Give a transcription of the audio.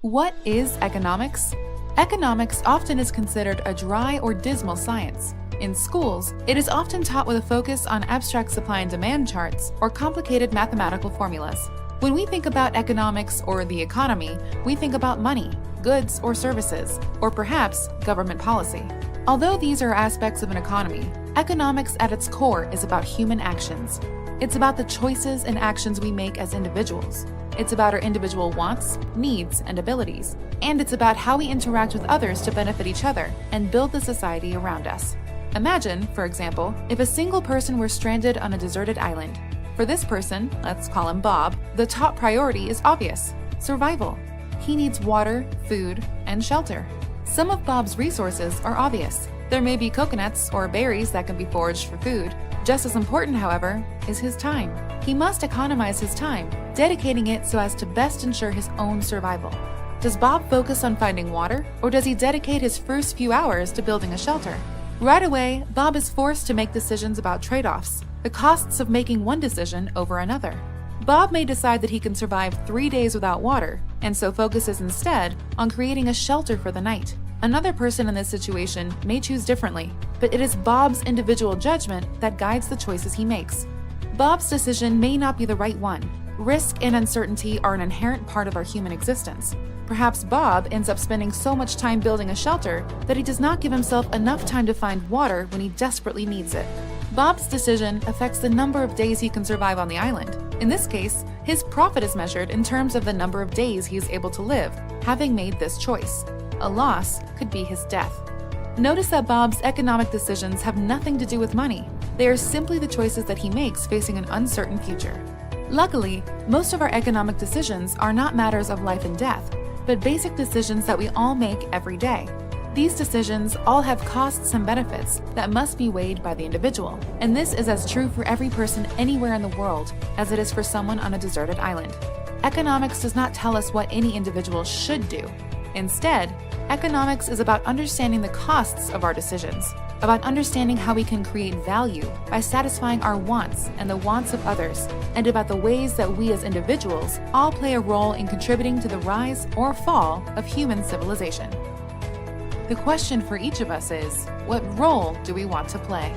What is economics? Economics often is considered a dry or dismal science. In schools, it is often taught with a focus on abstract supply and demand charts or complicated mathematical formulas. When we think about economics or the economy, we think about money, goods or services, or perhaps government policy. Although these are aspects of an economy, economics at its core is about human actions. It's about the choices and actions we make as individuals. It's about our individual wants, needs, and abilities. And it's about how we interact with others to benefit each other and build the society around us. Imagine, for example, if a single person were stranded on a deserted island. For this person, let's call him Bob, the top priority is obvious: survival. He needs water, food, and shelter. Some of Bob's resources are obvious. There may be coconuts or berries that can be foraged for food. Just as important, however, is his time. He must economize his time, dedicating it so as to best ensure his own survival. Does Bob focus on finding water, or does he dedicate his first few hours to building a shelter? Right away, Bob is forced to make decisions about trade-offs, the costs of making one decision over another. Bob may decide that he can survive 3 days without water, and so focuses instead on creating a shelter for the night. Another person in this situation may choose differently, but it is Bob's individual judgment that guides the choices he makes. Bob's decision may not be the right one. Risk and uncertainty are an inherent part of our human existence. Perhaps Bob ends up spending so much time building a shelter that he does not give himself enough time to find water when he desperately needs it. Bob's decision affects the number of days he can survive on the island. In this case, his profit is measured in terms of the number of days he is able to live, having made this choice. A loss could be his death. Notice that Bob's economic decisions have nothing to do with money. They are simply the choices that he makes facing an uncertain future. Luckily, most of our economic decisions are not matters of life and death, but basic decisions that we all make every day. These decisions all have costs and benefits that must be weighed by the individual, and this is as true for every person anywhere in the world as it is for someone on a deserted island. Economics does not tell us what any individual should do. Instead, economics is about understanding the costs of our decisions, about understanding how we can create value by satisfying our wants and the wants of others, and about the ways that we as individuals all play a role in contributing to the rise or fall of human civilization. The question for each of us is, what role do we want to play?